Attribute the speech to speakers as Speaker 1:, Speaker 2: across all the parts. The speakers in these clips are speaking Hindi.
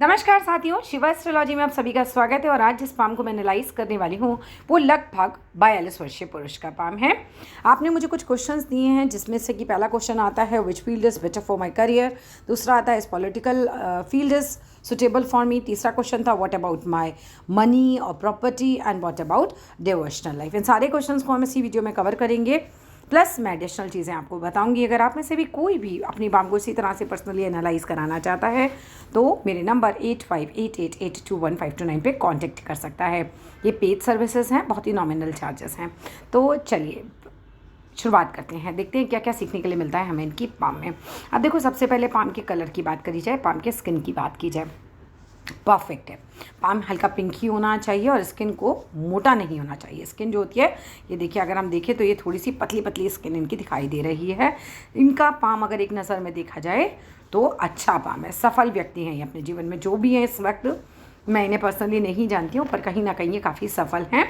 Speaker 1: नमस्कार साथियों, शिवा एस्ट्रोलॉजी में आप सभी का स्वागत है। और आज जिस पाम को मैं एनालाइज करने वाली हूँ वो लगभग 42 वर्षीय पुरुष का पाम है। आपने मुझे कुछ क्वेश्चंस दिए हैं जिसमें से कि पहला क्वेश्चन आता है which field is better for my career, दूसरा आता है इस political field is suitable for me, तीसरा क्वेश्चन था व्हाट अबाउट माय मनी और property and what about devotional life. इन सारे क्वेश्चंस को हम इसी वीडियो में कवर करेंगे, प्लस मैं एडिशनल चीज़ें आपको बताऊंगी। अगर आप में से भी कोई भी अपनी पाम को इसी तरह से पर्सनली एनालाइज कराना चाहता है तो मेरे नंबर 8588821529 पे कांटेक्ट कर सकता है। ये पेड सर्विसेज हैं, बहुत ही नॉमिनल चार्जेस हैं। तो चलिए शुरुआत करते हैं, देखते हैं क्या क्या सीखने के लिए मिलता है हमें इनकी पाम में। अब देखो, सबसे पहले पाम के कलर की बात करी जाए, पाम के स्किन की बात की जाए, परफेक्ट है। पाम हल्का पिंक ही होना चाहिए और स्किन को मोटा नहीं होना चाहिए। स्किन जो होती है, ये देखिए, अगर हम देखें तो ये थोड़ी सी पतली पतली स्किन इनकी दिखाई दे रही है। इनका पाम अगर एक नज़र में देखा जाए तो अच्छा पाम है, सफल व्यक्ति हैं ये अपने जीवन में। जो भी है इस वक्त, मैं इन्हें पर्सनली नहीं जानती हूँ, पर कहीं ना कहीं ये काफ़ी सफल हैं,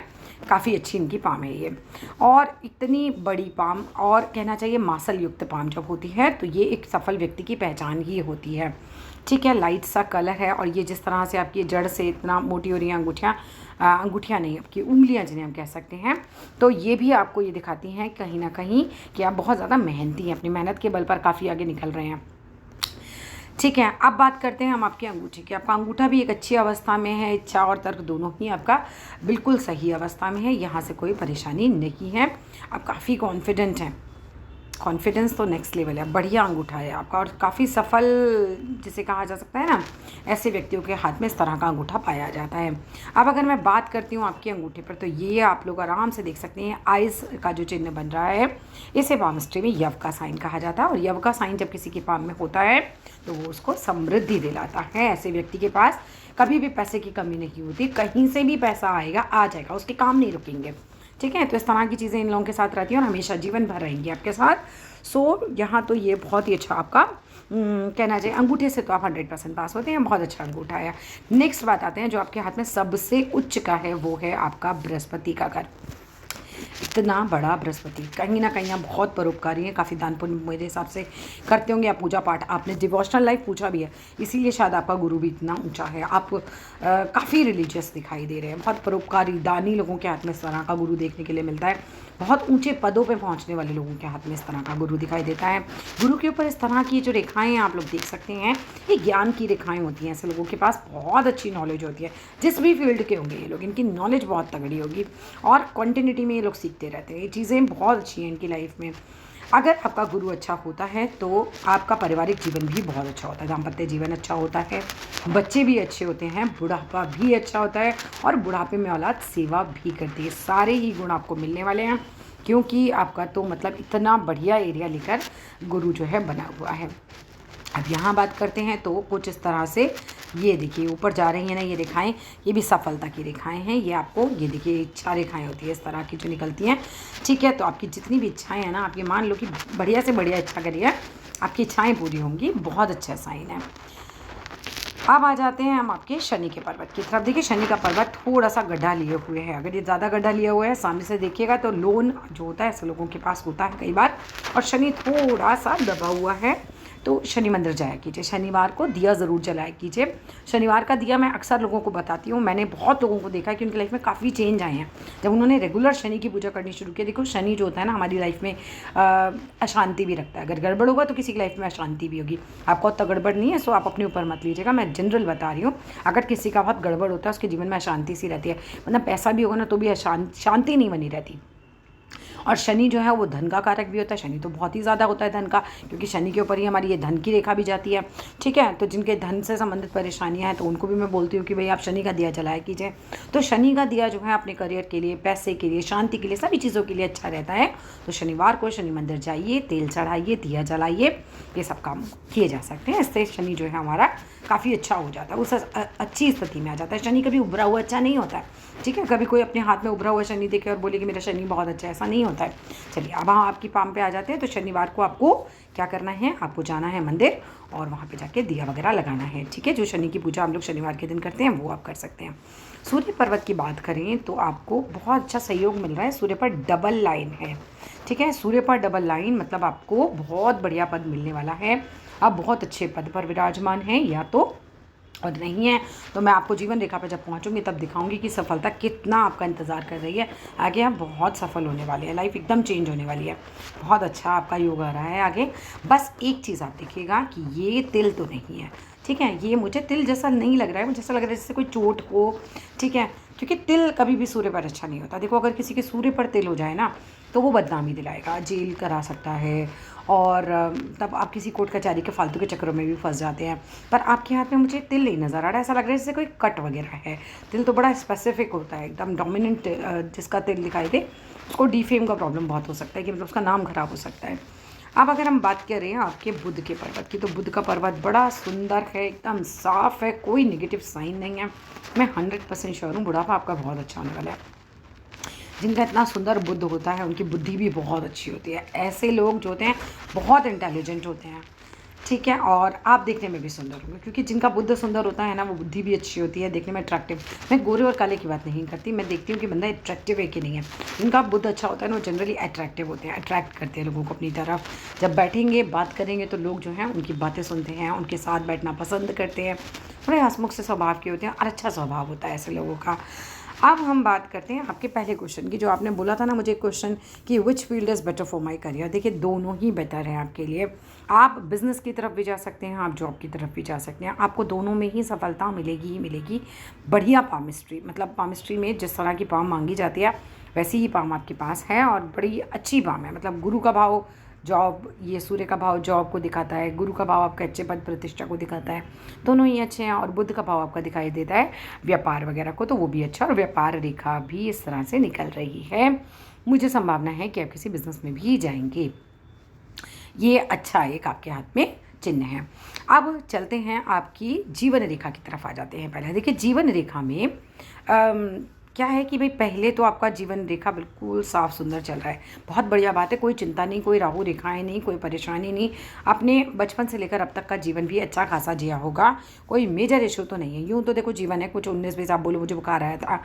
Speaker 1: काफ़ी अच्छी इनकी पाम है ये। और इतनी बड़ी पाम, और कहना चाहिए मासल युक्त पाम जब होती है तो ये एक सफल व्यक्ति की पहचान ही होती है। ठीक है, लाइट सा कलर है, और ये जिस तरह से आपकी जड़ से इतना मोटी हो रही हैं अंगूठियाँ नहीं, आपकी उंगलियाँ जिन्हें हम कह सकते हैं, तो ये भी आपको ये दिखाती हैं कहीं ना कहीं कि आप बहुत ज़्यादा मेहनती हैं, अपनी मेहनत के बल पर काफ़ी आगे निकल रहे हैं। ठीक है, अब बात करते हैं हम आपके अंगूठे की। आपका अंगूठा भी एक अच्छी अवस्था में है, इच्छा और तर्क दोनों ही आपका बिल्कुल सही अवस्था में है, यहाँ से कोई परेशानी नहीं है। आप काफ़ी कॉन्फिडेंट हैं, कॉन्फिडेंस तो नेक्स्ट लेवल है, बढ़िया अंगूठा है आपका, और काफ़ी सफल जिसे कहा जा सकता है ना, ऐसे व्यक्तियों के हाथ में इस तरह का अंगूठा पाया जाता है। अब अगर मैं बात करती हूँ आपके अंगूठे पर, तो ये आप लोग आराम से देख सकते हैं, आइज़ का जो चिन्ह बन रहा है, इसे पामिस्ट्री में यव का साइन कहा जाता है। और यव का साइन जब किसी के पाम में होता है तो वो उसको समृद्धि दिलाता है। ऐसे व्यक्ति के पास कभी भी पैसे की कमी नहीं होती, कहीं से भी पैसा आएगा, आ जाएगा, उसके काम नहीं रुकेंगे। ठीक है, तो इस तरह की चीज़ें इन लोगों के साथ रहती हैं और हमेशा जीवन भर रहेंगी आपके साथ। सो यहाँ तो ये बहुत ही अच्छा आपका कहना चाहिए, अंगूठे से तो आप 100% पास होते हैं, बहुत अच्छा अंगूठा है। नेक्स्ट बात आते हैं जो आपके हाथ में सबसे उच्च का है, वो है आपका बृहस्पति का घर। इतना बड़ा बृहस्पति, कहीं ना कहीं आप बहुत परोपकारी हैं, काफ़ी दान पुण्य मेरे हिसाब से करते होंगे आप, पूजा पाठ, आपने डिवोशनल लाइफ पूछा भी है, इसीलिए शायद आपका गुरु भी इतना ऊंचा है। आप काफ़ी रिलीजियस दिखाई दे रहे हैं, बहुत परोपकारी दानी लोगों के हाथ में इस तरह का गुरु देखने के लिए मिलता है। बहुत ऊंचे पदों पे पहुंचने वाले लोगों के हाथ में इस तरह का गुरु दिखाई देता है। गुरु के ऊपर इस तरह की जो रेखाएं आप लोग देख सकते हैं, ये ज्ञान की रेखाएं होती हैं। ऐसे लोगों के पास बहुत अच्छी नॉलेज होती है, जिस भी फील्ड के होंगे ये लोग, इनकी नॉलेज बहुत तगड़ी होगी और कंटिन्यूटी में ये लोग सीखते रहते हैं। ये चीज़ें बहुत अच्छी हैं इनकी लाइफ में। अगर आपका गुरु अच्छा होता है तो आपका पारिवारिक जीवन भी बहुत अच्छा होता है, दाम्पत्य जीवन अच्छा होता है, बच्चे भी अच्छे होते हैं, बुढ़ापा भी अच्छा होता है, और बुढ़ापे में औलाद सेवा भी करती है। सारे ही गुण आपको मिलने वाले हैं, क्योंकि आपका तो मतलब इतना बढ़िया एरिया लेकर गुरु जो है बना हुआ है। अब यहाँ बात करते हैं तो कुछ इस तरह से, ये देखिए ऊपर जा रही हैं ना ये रेखाएं, ये भी सफलता की रेखाएं हैं। ये आपको, ये देखिए इच्छा रेखाएं होती है इस तरह की जो निकलती हैं। ठीक है, तो आपकी जितनी भी इच्छाएं हैं ना, आप ये मान लो कि बढ़िया से बढ़िया इच्छा करिए, आपकी इच्छाएं पूरी होंगी। बहुत अच्छा साइन है। अब आ जाते हैं हम आपके शनि के पर्वत की तरफ। देखिए, शनि का पर्वत थोड़ा सा गड्ढा लिए हुए है। अगर ये ज़्यादा गड्ढा लिया हुआ है, सामने से देखिएगा तो लोन जो होता है ऐसे लोगों के पास होता है कई बार, और शनि थोड़ा सा दबा हुआ है। तो शनि मंदिर जाया कीजिए, शनिवार को दिया ज़रूर जलाया कीजिए। शनिवार का दिया मैं अक्सर लोगों को बताती हूँ, मैंने बहुत लोगों को देखा है कि उनकी लाइफ में काफ़ी चेंज आए हैं जब उन्होंने रेगुलर शनि की पूजा करनी शुरू की। देखो, शनि जो होता है ना, हमारी लाइफ में अशांति भी रखता है। अगर गड़बड़ होगा तो किसी की लाइफ में अशांति भी होगी। आपको उतना गड़बड़ नहीं है, सो आप अपने ऊपर मत लीजिएगा, मैं जनरल बता रही हूँ। अगर किसी का बहुत गड़बड़ होता है, उसके जीवन में अशांति सी रहती है, मतलब पैसा भी होगा ना तो भी शांति नहीं बनी रहती। और शनि जो है वो धन का कारक भी होता है, शनि तो बहुत ही ज़्यादा होता है धन का, क्योंकि शनि के ऊपर ही हमारी ये धन की रेखा भी जाती है। ठीक है, तो जिनके धन से संबंधित परेशानियां हैं तो उनको भी मैं बोलती हूँ कि भाई आप शनि का दिया जलाया कीजिए। तो शनि का दिया जो है अपने करियर के लिए, पैसे के लिए, शांति के लिए, सभी चीज़ों के लिए अच्छा रहता है। तो शनिवार को शनि मंदिर जाइए, तेल चढ़ाइए, दिया जलाइए, ये सब काम किए जा सकते हैं। इससे शनि जो है हमारा काफ़ी अच्छा हो जाता है, उस अच्छी स्थिति में आ जाता है। शनि कभी उभरा हुआ अच्छा नहीं होता है। ठीक है, कभी कोई अपने हाथ में उभरा हुआ शनि देखे और बोले कि मेरा शनि बहुत अच्छा है, ऐसा नहीं होता है। चलिए, अब हम आपकी पाम पे आ जाते हैं। तो शनिवार को आपको क्या करना है, आपको जाना है मंदिर और वहाँ पे जाके दिया वगैरह लगाना है। ठीक है, जो शनि की पूजा हम लोग शनिवार के दिन करते हैं वो आप कर सकते हैं। सूर्य पर्वत की बात करें तो आपको बहुत अच्छा सहयोग मिल रहा है। सूर्य पर डबल लाइन है। ठीक है, सूर्य पर डबल लाइन मतलब आपको बहुत बढ़िया पद मिलने वाला है। आप बहुत अच्छे पद पर विराजमान हैं, या तो और नहीं है तो मैं आपको जीवन रेखा पर जब पहुंचूंगी तब दिखाऊंगी कि सफलता कितना आपका इंतज़ार कर रही है। आगे आप बहुत सफल होने वाले हैं, लाइफ एकदम चेंज होने वाली है। बहुत अच्छा आपका योग आ रहा है आगे। बस एक चीज़ आप देखिएगा कि ये तिल तो नहीं है, ठीक है। ये मुझे तिल जैसा नहीं लग रहा है, मुझे जैसा लग रहा है जैसे कोई चोट हो, ठीक है। क्योंकि तिल कभी भी सूर्य पर अच्छा नहीं होता। देखो अगर किसी के सूर्य पर तिल हो जाए ना तो वो बदनामी दिलाएगा, जेल करा सकता है, और तब आप किसी कोर्ट कचहरी के फालतू के चक्करों में भी फंस जाते हैं। पर आपके हाथ में मुझे तिल नहीं नज़र आ रहा है, ऐसा लग रहा है जैसे कोई कट वगैरह है। तिल तो बड़ा स्पेसिफिक होता है, एकदम डोमिनेंट। जिसका तिल दिखाई दे उसको डीफेम का प्रॉब्लम बहुत हो सकता है, कि मतलब उसका नाम खराब हो सकता है। अब अगर हम बात करें आपके बुध के पर्वत की, तो बुध का पर्वत बड़ा सुंदर है, एकदम साफ़ है, कोई नेगेटिव साइन नहीं है। मैं 100% श्योर हूँ बुढ़ापा आपका बहुत अच्छा होने वाला है। जिनका इतना सुंदर बुद्ध होता है उनकी बुद्धि भी बहुत अच्छी होती है। ऐसे लोग जो होते हैं बहुत इंटेलिजेंट होते हैं, ठीक है। और आप देखने में भी सुंदर होंगे, क्योंकि जिनका बुद्ध सुंदर होता है ना वो बुद्धि भी अच्छी होती है, देखने में अट्रैक्टिव। मैं गोरे और काले की बात नहीं करती, मैं देखती हूँ कि बंदा अट्रैक्टिव है कि नहीं है। जिनका बुद्ध अच्छा होता है ना वो जनरली अट्रैक्टिव होते हैं, अट्रैक्ट करते हैं लोगों को अपनी तरफ। जब बैठेंगे बात करेंगे तो लोग जो हैं उनकी बातें सुनते हैं, उनके साथ बैठना पसंद करते हैं। बड़े हंसमुख से स्वभाव के होते हैं और अच्छा स्वभाव होता है ऐसे लोगों का। अब हम बात करते हैं आपके पहले क्वेश्चन की, जो आपने बोला था ना मुझे क्वेश्चन कि विच field is better for my career. देखिए दोनों ही बेटर हैं आपके लिए। आप बिज़नेस की तरफ भी जा सकते हैं, आप जॉब की तरफ भी जा सकते हैं, आपको दोनों में ही सफलता मिलेगी ही मिलेगी। बढ़िया पामिस्ट्री, मतलब पामिस्ट्री में जिस तरह की पाम मांगी जाती है वैसी ही पाम आपके पास है, और बड़ी अच्छी पाम है। मतलब गुरु का भाव जॉब, ये सूर्य का भाव जॉब को दिखाता है, गुरु का भाव आपके अच्छे पद प्रतिष्ठा को दिखाता है, दोनों ही अच्छे हैं। और बुध का भाव आपका दिखाई देता है व्यापार वगैरह को, तो वो भी अच्छा। और व्यापार रेखा भी इस तरह से निकल रही है, मुझे संभावना है कि आप किसी बिजनेस में भी जाएंगे। ये अच्छा एक आपके हाथ में चिन्ह है। अब चलते हैं आपकी जीवन रेखा की तरफ आ जाते हैं। पहले देखिए जीवन रेखा में क्या है कि भाई पहले तो आपका जीवन रेखा बिल्कुल साफ सुंदर चल रहा है, बहुत बढ़िया बात है। कोई चिंता नहीं, कोई राहु रेखाएं नहीं, कोई परेशानी नहीं। आपने बचपन से लेकर अब तक का जीवन भी अच्छा खासा जिया होगा, कोई मेजर इशू तो नहीं है। यूँ तो देखो जीवन है, कुछ 19-20 आप बोलो मुझे बुखार आया था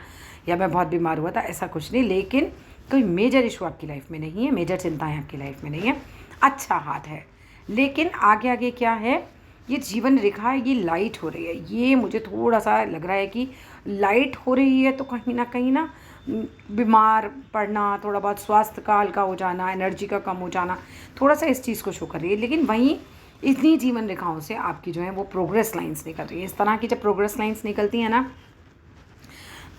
Speaker 1: या मैं बहुत बीमार हुआ था, ऐसा कुछ नहीं। लेकिन कोई मेजर इशू आपकी लाइफ में नहीं है, मेजर चिंताएँ आपकी लाइफ में नहीं है, अच्छा हाथ है। लेकिन आगे आगे क्या है, ये जीवन रेखा ये लाइट हो रही है। ये मुझे थोड़ा सा लग रहा है कि लाइट हो रही है तो कहीं ना बीमार पड़ना, थोड़ा बहुत स्वास्थ्य का हल्का हो जाना, एनर्जी का कम हो जाना, थोड़ा सा इस चीज़ को शो कर रही है। लेकिन वहीं इतनी जीवन रेखाओं से आपकी जो है वो प्रोग्रेस लाइंस निकल रही है। इस तरह की जब प्रोग्रेस लाइंस निकलती हैं ना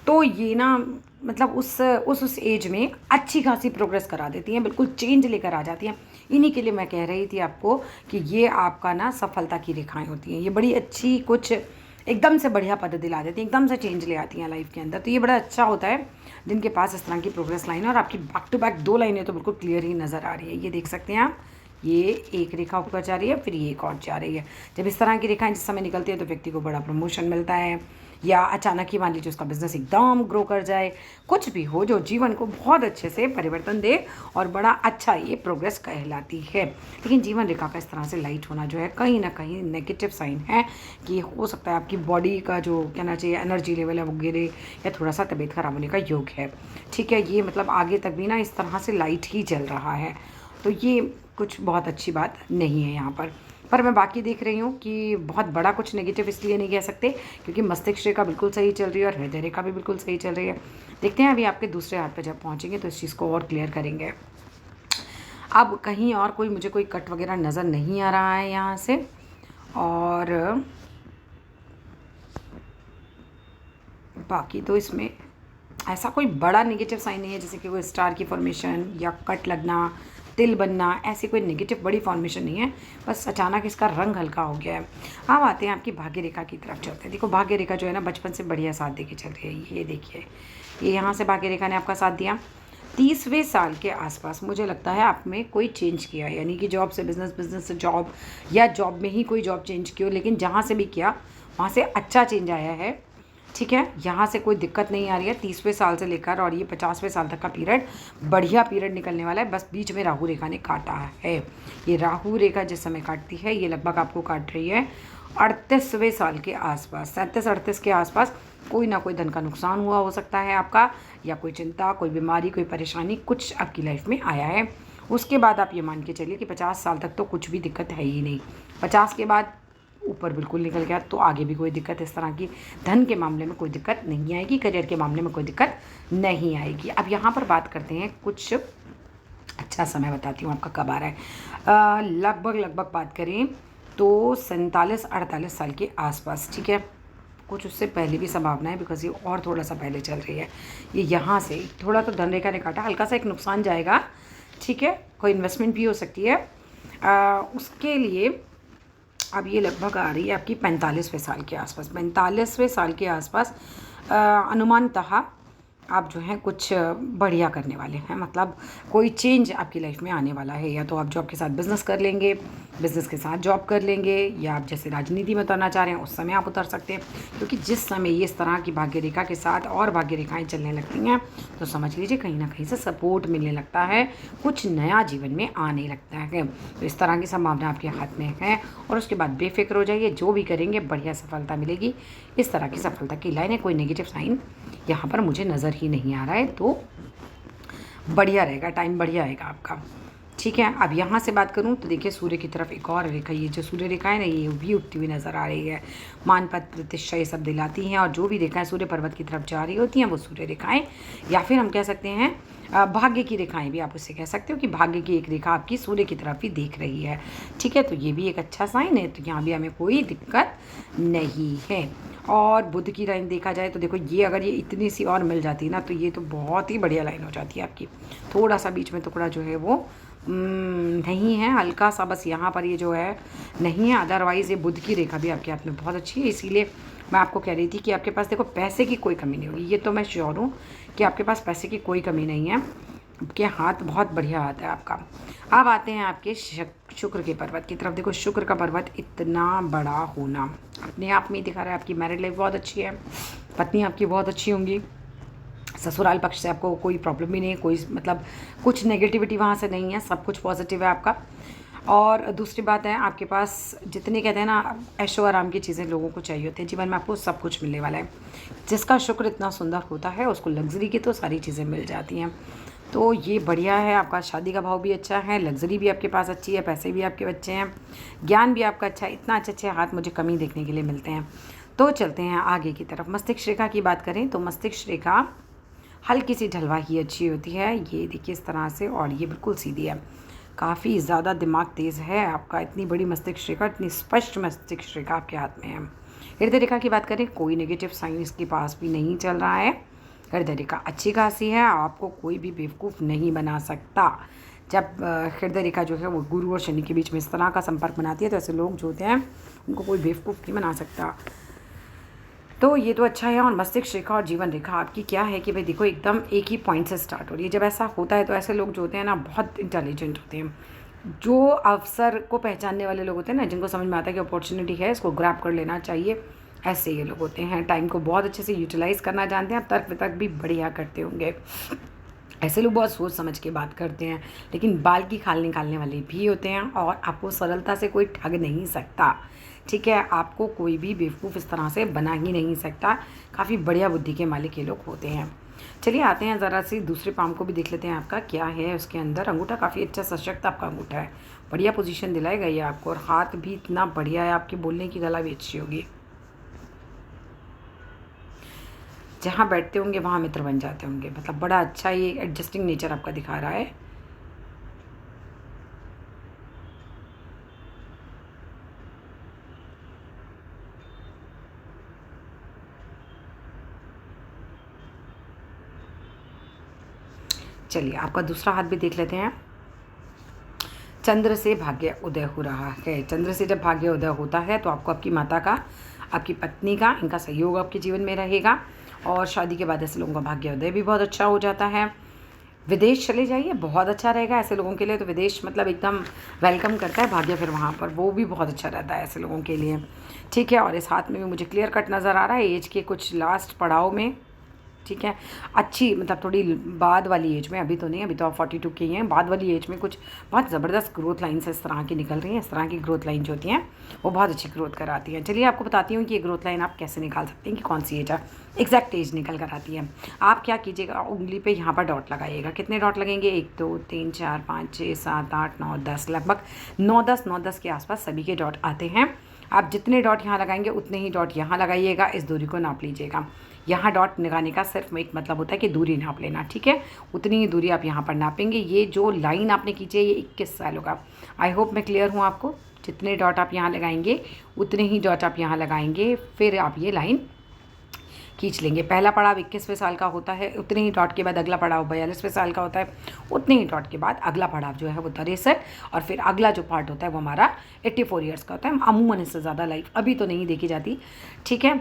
Speaker 1: तो ये ना मतलब उस एज में अच्छी खासी प्रोग्रेस करा देती हैं, बिल्कुल चेंज लेकर आ जाती हैं। इन्हीं के लिए मैं कह रही थी आपको कि ये आपका ना सफलता की रेखाएं होती हैं। ये बड़ी अच्छी, कुछ एकदम से बढ़िया पद दिला देती हैं, एकदम से चेंज ले आती हैं लाइफ के अंदर। तो ये बड़ा अच्छा होता है जिनके पास इस तरह की प्रोग्रेस लाइन है। और आपकी बैक टू बैक 2 लाइनें तो बिल्कुल क्लियर ही नज़र आ रही है, ये देख सकते हैं आप। ये एक रेखा ऊपर जा रही है, फिर ये एक और जा रही है। जब इस तरह की रेखाएं जिस समय निकलती है तो व्यक्ति को बड़ा प्रमोशन मिलता है, या अचानक ही मान लीजिए उसका बिजनेस एकदम ग्रो कर जाए, कुछ भी हो जो जीवन को बहुत अच्छे से परिवर्तन दे, और बड़ा अच्छा ये प्रोग्रेस कहलाती है। लेकिन जीवन रेखा का इस तरह से लाइट होना जो है कहीं ना कहीं नेगेटिव साइन है, कि हो सकता है आपकी बॉडी का जो कहना चाहिए एनर्जी लेवल है वो गिरे, या थोड़ा सा तबीयत खराब होने का योग है, ठीक है। ये मतलब आगे तक भी ना इस तरह से लाइट ही चल रहा है, तो ये कुछ बहुत अच्छी बात नहीं है यहाँ पर मैं बाकी देख रही हूँ कि बहुत बड़ा कुछ नेगेटिव इसलिए नहीं कह सकते क्योंकि मस्तिष्क रेखा बिल्कुल सही चल रही है और हृदय रेखा भी बिल्कुल सही चल रही है। देखते हैं अभी आपके दूसरे हाथ पे जब पहुँचेंगे तो इस चीज़ को और क्लियर करेंगे। अब कहीं और कोई मुझे कोई कट वगैरह नज़र नहीं आ रहा है यहाँ से, और बाकी तो इसमें ऐसा कोई बड़ा नेगेटिव साइन नहीं है, जैसे कि कोई स्टार की फॉर्मेशन या कट लगना, तिल बनना, ऐसी कोई नेगेटिव बड़ी फॉर्मेशन नहीं है, बस अचानक इसका रंग हल्का हो गया है। अब आते हैं आपकी भाग्य रेखा की तरफ चलते हैं। देखो भाग्य रेखा जो है ना बचपन से बढ़िया साथ दे के चल रही है। ये देखिए, ये यहाँ से भाग्य रेखा ने आपका साथ दिया। 30वें साल के आसपास मुझे लगता है आप में कोई चेंज किया है, यानी कि जॉब से बिज़नेस, बिज़नेस से जॉब, या जॉब में ही कोई जॉब चेंज की हो, लेकिन जहाँ से भी किया वहाँ से अच्छा चेंज आया है, ठीक है। यहाँ से कोई दिक्कत नहीं आ रही है 30वें साल से लेकर, और ये 50वें साल तक का पीरियड बढ़िया पीरियड निकलने वाला है। बस बीच में राहु रेखा ने काटा है। ये राहु रेखा जिस समय काटती है ये लगभग आपको काट रही है 38वें साल के आसपास, 37-38 के आसपास। कोई ना कोई धन का नुकसान हुआ हो सकता है आपका, या कोई चिंता, कोई बीमारी, कोई परेशानी कुछ आपकी लाइफ में आया है। उसके बाद आप ये मान के चलिए कि 50 साल तक तो कुछ भी दिक्कत है ही नहीं। 50 के बाद ऊपर बिल्कुल निकल गया तो आगे भी कोई दिक्कत इस तरह की धन के मामले में कोई दिक्कत नहीं आएगी, करियर के मामले में कोई दिक्कत नहीं आएगी। अब यहाँ पर बात करते हैं कुछ अच्छा समय बताती हूँ आपका कब आ रहा है। लगभग बात करें तो 47-48 साल के आसपास, ठीक है। कुछ उससे पहले भी संभावना है बिकॉज ये और थोड़ा सा पहले चल रही है। ये यहाँ से थोड़ा तो धन रेखा ने काटा, हल्का सा एक नुकसान जाएगा, ठीक है। कोई इन्वेस्टमेंट भी हो सकती है उसके लिए। अब ये लगभग आ रही है आपकी 45वें साल के आसपास, 45वें साल के आसपास अनुमानतः आप जो हैं कुछ बढ़िया करने वाले हैं, मतलब कोई चेंज आपकी लाइफ में आने वाला है। या तो आप जॉब के साथ बिज़नेस कर लेंगे, बिज़नेस के साथ जॉब कर लेंगे, या आप जैसे राजनीति में उतरना चाह रहे हैं उस समय आप उतर सकते हैं। क्योंकि जिस समय ये इस तरह की भाग्य रेखा के साथ और भाग्य रेखाएँ चलने लगती हैं तो समझ लीजिए कहीं ना कहीं से सपोर्ट मिलने लगता है, कुछ नया जीवन में आने लगता है। तो इस तरह की संभावना आपके हाथ में है और उसके बाद बेफिक्र हो जाइए, जो भी करेंगे बढ़िया सफलता मिलेगी। इस तरह की सफलता की लाइन है, कोई नेगेटिव साइन यहाँ पर मुझे नज़र ही नहीं आ रहा है, तो बढ़िया रहेगा, टाइम बढ़िया आएगा आपका, ठीक है। अब यहाँ से बात करूँ तो देखिए सूर्य की तरफ एक और रेखा, ये जो सूर्य रेखा है ना ये भी उठती हुई नज़र आ रही है। मान पद प्रतिष्ठा ये सब दिलाती हैं, और जो भी रेखाएं सूर्य पर्वत की तरफ जा रही होती हैं वो सूर्य रेखाएं, या फिर हम कह सकते हैं भाग्य की रेखाएं भी आप उससे कह सकते हो कि भाग्य की एक रेखा आपकी सूर्य की तरफ ही देख रही है, ठीक है। तो ये भी एक अच्छा साइन है, तो यहाँ भी हमें कोई दिक्कत नहीं है। और बुध की लाइन देखा जाए तो देखो ये अगर ये इतनी सी और मिल जाती ना तो ये तो बहुत ही बढ़िया लाइन हो जाती है आपकी। थोड़ा सा बीच में टुकड़ा जो है वो नहीं है, हल्का सा बस यहाँ पर ये जो है नहीं है, अदरवाइज़ ये बुध की रेखा भी आपके हाथ में बहुत अच्छी है। इसीलिए मैं आपको कह रही थी कि आपके पास देखो पैसे की कोई कमी नहीं होगी, ये तो मैं श्योर हूँ कि आपके पास पैसे की कोई कमी नहीं है, आपके हाथ बहुत बढ़िया हाथ है आपका। अब आते हैं आपके शुक्र के पर्वत की तरफ। देखो शुक्र का पर्वत इतना बड़ा होना अपने आप में ही दिखा रहा है आपकी मैरिड लाइफ बहुत अच्छी है, पत्नी आपकी बहुत अच्छी होंगी, ससुराल पक्ष से आपको कोई प्रॉब्लम भी नहीं है, कोई मतलब कुछ नेगेटिविटी वहाँ से नहीं है, सब कुछ पॉजिटिव है आपका। और दूसरी बात है आपके पास जितने कहते हैं ना ऐशो आराम की चीज़ें लोगों को चाहिए होती है जीवन में, आपको सब कुछ मिलने वाला है। जिसका शुक्र इतना सुंदर होता है उसको लग्जरी की तो सारी चीज़ें मिल जाती हैं, तो ये बढ़िया है। आपका शादी का भाव भी अच्छा है, लग्जरी भी आपके पास अच्छी है, पैसे भी आपके अच्छे हैं, ज्ञान भी आपका अच्छा है। इतना अच्छे हाथ मुझे कमी देखने के लिए मिलते हैं। तो चलते हैं आगे की तरफ। मस्तिष्क रेखा की बात करें तो मस्तिष्क रेखा हल्की सी ढलवाही अच्छी होती है, ये देखिए इस तरह से, और ये बिल्कुल सीधी है, काफ़ी ज़्यादा दिमाग तेज़ है आपका। इतनी बड़ी मस्तिष्क रेखा, इतनी स्पष्ट मस्तिष्क रेखा आपके हाथ में है। हृदय रेखा की बात करें कोई नेगेटिव साइन इसके पास भी नहीं चल रहा है, हृदय रेखा अच्छी खासी है, आपको कोई भी बेवकूफ़ नहीं बना सकता। जब हृदय रेखा जो है वो गुरु और शनि के बीच में इस तरह का संपर्क बनाती है तो ऐसे लोग जो होते हैं उनको कोई बेवकूफ़ नहीं बना सकता, तो ये तो अच्छा है। और मस्तिष्क रेखा और जीवन रेखा आपकी क्या है कि भाई देखो एकदम एक ही पॉइंट से स्टार्ट हो रही है। जब ऐसा होता है तो ऐसे लोग जो होते हैं ना बहुत इंटेलिजेंट होते हैं, जो अवसर को पहचानने वाले लोग होते हैं ना, जिनको समझ में आता है कि अपॉर्चुनिटी है इसको ग्रैब कर लेना चाहिए, ऐसे ये लोग होते हैं। टाइम को बहुत अच्छे से यूटिलाइज़ करना जानते हैं, तर्क वितर्क भी बढ़िया करते होंगे। ऐसे लोग बहुत सोच समझ के बात करते हैं, लेकिन बाल की खाल निकालने वाले भी होते हैं, और आपको सरलता से कोई ठग नहीं सकता, ठीक है। आपको कोई भी बेवकूफ़ इस तरह से बना ही नहीं सकता, काफ़ी बढ़िया बुद्धि के मालिक ये लोग होते हैं। चलिए आते हैं ज़रा सी दूसरे पाम को भी देख लेते हैं आपका क्या है उसके अंदर। अंगूठा काफ़ी अच्छा सशक्त आपका अंगूठा है, बढ़िया पोजीशन दिलाएगा ये आपको, और हाथ भी इतना बढ़िया है, आपकी बोलने की गला भी अच्छी होगी। जहाँ बैठते होंगे वहाँ मित्र बन जाते होंगे, मतलब बड़ा अच्छा ये एडजस्टिंग नेचर आपका दिखा रहा है। चलिए आपका दूसरा हाथ भी देख लेते हैं। चंद्र से भाग्य उदय हो रहा है, चंद्र से जब भाग्य उदय होता है तो आपको आपकी माता का, आपकी पत्नी का, इनका सहयोग आपके जीवन में रहेगा, और शादी के बाद ऐसे लोगों का भाग्य उदय भी बहुत अच्छा हो जाता है। विदेश चले जाइए, बहुत अच्छा रहेगा ऐसे लोगों के लिए, तो विदेश मतलब एकदम वेलकम करता है भाग्य, फिर वहाँ पर वो भी बहुत अच्छा रहता है ऐसे लोगों के लिए, ठीक है। और इस हाथ में भी मुझे क्लियर कट नज़र आ रहा है एज के कुछ लास्ट पड़ाव में, ठीक है। अच्छी मतलब थोड़ी बाद वाली एज में, अभी तो नहीं, अभी तो आप 42 के ही हैं, बाद वाली एज में कुछ बहुत ज़बरदस्त ग्रोथ लाइन्स इस तरह की निकल रही हैं। इस तरह की ग्रोथ लाइन जो होती हैं वो बहुत अच्छी ग्रोथ कराती हैं। चलिए आपको बताती हूँ कि ये ग्रोथ लाइन आप कैसे निकाल सकते हैं कि कौन सी एज है, एग्जैक्ट एज निकल कर आती है। आप क्या कीजिएगा, उंगली पे यहाँ पर डॉट लगाइएगा। कितने डॉट लगेंगे, 1 2 3 4 5 6 7 8 9 10, लगभग 9 10 के आसपास सभी के डॉट आते हैं। आप जितने डॉट यहाँ लगाएंगे उतने ही डॉट यहाँ लगाइएगा, इस दूरी को नाप लीजिएगा। यहाँ डॉट लगाने का सिर्फ एक मतलब होता है कि दूरी नाप लेना, ठीक है, उतनी ही दूरी आप यहाँ पर नापेंगे। ये जो लाइन आपने खींची है ये 21 साल होगा। आई होप मैं क्लियर हूँ आपको। जितने डॉट आप यहाँ लगाएंगे उतने ही डॉट आप यहाँ लगाएंगे, फिर आप ये लाइन खींच लेंगे। पहला पड़ाव 21वें साल का होता है, उतने ही डॉट के बाद अगला पड़ाव 42वें साल का होता है, उतने ही डॉट के बाद अगला पड़ाव जो है वो 63, और फिर अगला जो पार्ट होता है वो हमारा 84 ईयर्स का होता है। अमूमन इससे ज़्यादा लाइफ अभी तो नहीं देखी जाती, ठीक है।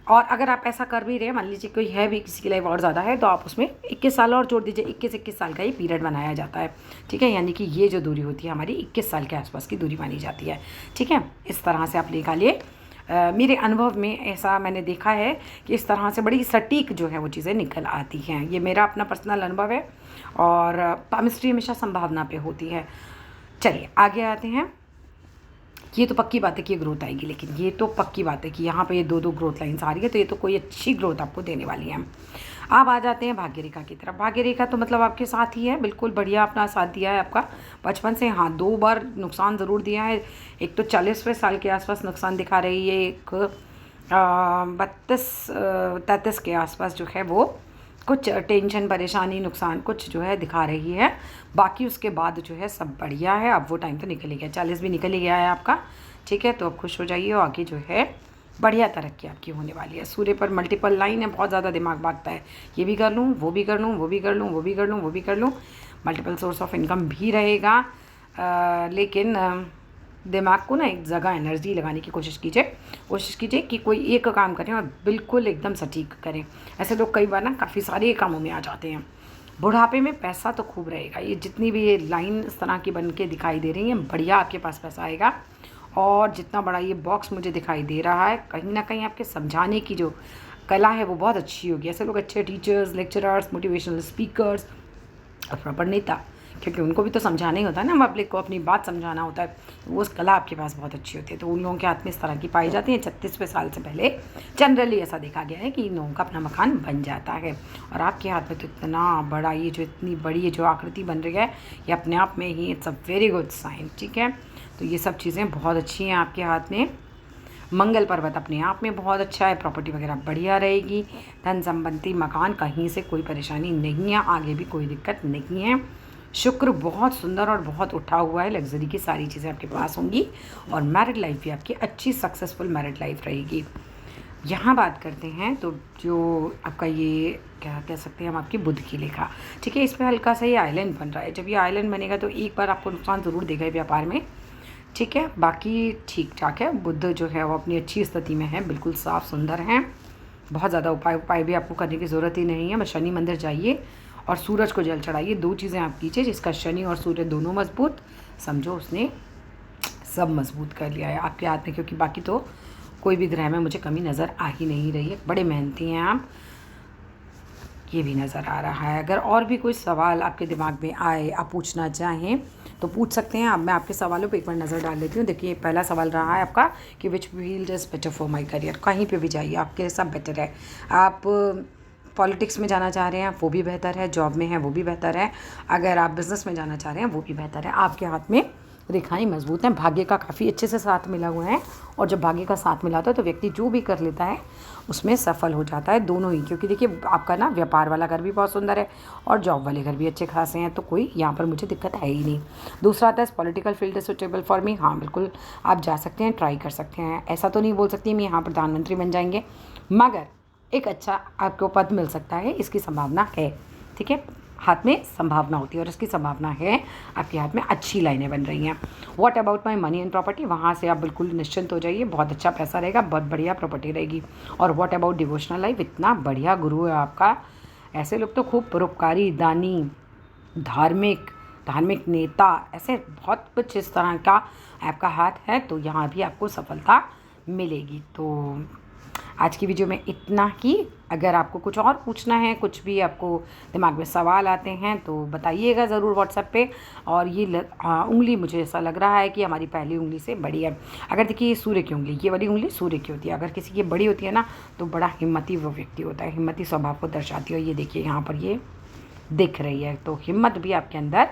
Speaker 1: और अगर आप ऐसा कर भी रहे हैं, मान लीजिए कोई है भी किसी की लाइफ और ज़्यादा है, तो आप उसमें 21 साल और जोड़ दीजिए। 21 साल का ये पीरियड बनाया जाता है, ठीक है। यानी कि ये जो दूरी होती है हमारी 21 साल के आसपास की दूरी मानी जाती है, ठीक है। इस तरह से आप निकालिए। मेरे अनुभव में ऐसा मैंने देखा है कि इस तरह से बड़ी सटीक जो है वो चीज़ें निकल आती हैं। ये मेरा अपना पर्सनल अनुभव है, और केमिस्ट्री हमेशा संभावना पे होती है। चलिए आगे आते हैं। ये तो पक्की बात है कि ये ग्रोथ आएगी, लेकिन ये तो पक्की बात है कि यहाँ पे ये दो ग्रोथ लाइन्स आ रही है, तो ये तो कोई अच्छी ग्रोथ आपको देने वाली है। अब आ जाते हैं भाग्य रेखा की तरफ। भाग्य रेखा तो मतलब आपके साथ ही है, बिल्कुल बढ़िया अपना साथ दिया है आपका बचपन से। हाँ, 2 बार नुकसान ज़रूर दिया है। एक तो 40वें साल के आसपास नुकसान दिखा रही है, एक 32-33 के आसपास जो है वो कुछ टेंशन, परेशानी, नुकसान कुछ जो है दिखा रही है। बाकी उसके बाद जो है सब बढ़िया है। अब वो टाइम तो निकल ही गया, 40 भी निकल ही गया है आपका, ठीक है। तो अब खुश हो जाइए, और आगे जो है बढ़िया तरक्की आपकी होने वाली है। सूर्य पर मल्टीपल लाइन है, बहुत ज़्यादा दिमाग भागता है, ये भी कर लूँ, वो भी कर लूँ, वो भी कर लूँ, वो भी कर लूँ, वो भी कर लूँ। मल्टीपल सोर्स ऑफ इनकम भी रहेगा, लेकिन दिमाग को ना एक जगह एनर्जी लगाने की कोशिश कीजिए कि कोई एक काम करें और बिल्कुल एकदम सटीक करें। ऐसे लोग कई बार ना काफ़ी सारे कामों में आ जाते हैं। बुढ़ापे में पैसा तो खूब रहेगा। ये जितनी भी ये लाइन इस तरह की बन के दिखाई दे रही है, बढ़िया आपके पास पैसा आएगा। और जितना बड़ा ये बॉक्स मुझे दिखाई दे रहा है, कहीं ना कहीं आपके समझाने की जो कला है वो बहुत अच्छी होगी। ऐसे लोग अच्छे टीचर्स, लेक्चरर्स, मोटिवेशनल स्पीकर्स और प्रॉपर नेता, क्योंकि उनको भी तो समझाना ही होता है ना, पब्लिक को अपनी बात समझाना होता है। तो वो कला आपके पास बहुत अच्छी होती है। तो उन लोगों के हाथ में इस तरह की पाई जाती है। 36वें साल से पहले जनरली ऐसा देखा गया है कि इन लोगों का अपना मकान बन जाता है। और आपके हाथ में तो इतना बड़ा, ये जो इतनी बड़ी ये जो आकृति बन रही है, ये अपने आप में ही it's a very good sign, ठीक है। तो ये सब चीज़ें बहुत अच्छी हैं आपके हाथ में। मंगल पर्वत अपने आप में बहुत अच्छा है, प्रॉपर्टी वगैरह बढ़िया रहेगी, धन संबंधी मकान, कहीं से कोई परेशानी नहीं है, आगे भी कोई दिक्कत नहीं है। शुक्र बहुत सुंदर और बहुत उठा हुआ है, लग्जरी की सारी चीज़ें आपके पास होंगी, और मैरिड लाइफ भी आपकी अच्छी सक्सेसफुल मैरिड लाइफ रहेगी। यहाँ बात करते हैं तो जो आपका ये क्या कह सकते हैं हम, आपकी बुध की लेखा, ठीक है। इस पर हल्का सा ये आइलैंड बन रहा है। जब ये आइलैंड बनेगा तो एक बार आपको नुकसान ज़रूर देगा व्यापार में, ठीक है। बाकी ठीक ठाक है। बुध जो है वो अपनी अच्छी स्थिति में है, बिल्कुल साफ़ सुंदर हैं। बहुत ज़्यादा उपाय भी आपको करने की ज़रूरत ही नहीं है। बस शनि मंदिर जाइए और सूरज को जल चढ़ाइए। 2 चीज़ें आप कीजिए, जिसका शनि और सूर्य दोनों मजबूत, समझो उसने सब मजबूत कर लिया है आपके हाथ में। क्योंकि बाकी तो कोई भी ग्रह में मुझे कमी नज़र आ ही नहीं रही है। बड़े मेहनती हैं आप, ये भी नज़र आ रहा है। अगर और भी कोई सवाल आपके दिमाग में आए, आप पूछना चाहें तो पूछ सकते हैं। अब मैं आपके सवालों पे एक बार नज़र डाल लेती हूँ। देखिए पहला सवाल रहा है आपका कि विच field is better for my career. कहीं पे भी जाइए आपके सब बेटर है। आप पॉलिटिक्स में जाना चाह रहे हैं वो भी बेहतर है, जॉब में है वो भी बेहतर है, अगर आप बिज़नेस में जाना चाह रहे हैं वो भी बेहतर है। आपके हाथ में रेखाएं मजबूत हैं, भाग्य का काफ़ी अच्छे से साथ मिला हुआ है। और जब भाग्य का साथ मिला होता है तो व्यक्ति जो भी कर लेता है उसमें सफल हो जाता है, दोनों ही। क्योंकि देखिए आपका ना व्यापार वाला घर भी बहुत सुंदर है और जॉब वाले घर भी अच्छे खासे हैं, तो कोई यहाँ पर मुझे दिक्कत है ही नहीं। दूसरा आता है पॉलिटिकल फील्ड सुटेबल फॉर मी। हाँ बिल्कुल आप जा सकते हैं, ट्राई कर सकते हैं। ऐसा तो नहीं बोल सकती मैं यहाँ प्रधानमंत्री बन जाएंगे, मगर एक अच्छा आपको पद मिल सकता है, इसकी संभावना है, ठीक है। हाथ में संभावना होती है और इसकी संभावना है। आपके हाथ में अच्छी लाइनें बन रही हैं। What about my money and property, वहाँ से आप बिल्कुल निश्चिंत हो जाइए, बहुत अच्छा पैसा रहेगा, बहुत बढ़िया प्रॉपर्टी रहेगी। और व्हाट अबाउट डिवोशनल लाइफ, इतना बढ़िया गुरु है आपका। ऐसे लोग तो खूब परोपकारी, दानी, धार्मिक नेता, ऐसे बहुत कुछ इस तरह का आपका हाथ है, तो यहाँ भी आपको सफलता मिलेगी। तो आज की वीडियो में इतना ही। अगर आपको कुछ और पूछना है, कुछ भी आपको दिमाग में सवाल आते हैं तो बताइएगा ज़रूर व्हाट्सएप पे। और ये उंगली मुझे ऐसा लग रहा है कि हमारी पहली उंगली से बड़ी है। अगर देखिए ये सूर्य की उंगली, ये वाली उंगली सूर्य की होती है। अगर किसी की बड़ी होती है ना तो बड़ा हिम्मती वो व्यक्ति होता है, हिम्मती स्वभाव को दर्शाती है। ये देखिए यहाँ पर ये दिख रही है, तो हिम्मत भी आपके अंदर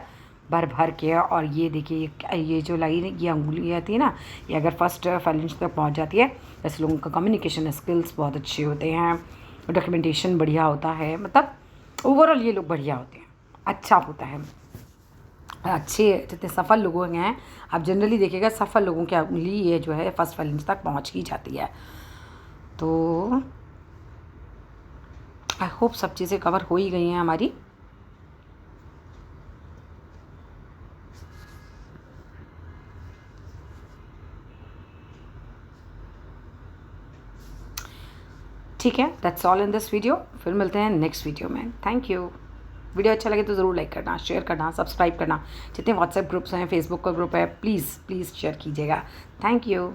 Speaker 1: भर भर के। और ये देखिए ये जो लाइन ये अंगुलियाँ थी ना, ये अगर फर्स्ट फेलेंज तक पहुंच जाती है, ऐसे लोगों का कम्युनिकेशन स्किल्स बहुत अच्छे होते हैं, डॉक्यूमेंटेशन बढ़िया होता है, मतलब ओवरऑल ये लोग बढ़िया होते हैं, अच्छा होता है। अच्छे जितने सफल लोग हैं, आप जनरली देखिएगा सफल लोगों की उंगली ये जो है फर्स्ट फेलेंज तक पहुंच ही जाती है। तो आई होप सब चीज़ें कवर हो ही गई हैं हमारी। ठीक है, that's all in this video. फिर मिलते हैं नेक्स्ट वीडियो में। Thank you. वीडियो अच्छा लगे तो ज़रूर लाइक करना, शेयर करना, सब्सक्राइब करना। जितने व्हाट्सएप ग्रुप्स हैं, फेसबुक का ग्रुप है, प्लीज़ प्लीज़ शेयर कीजिएगा। Thank you.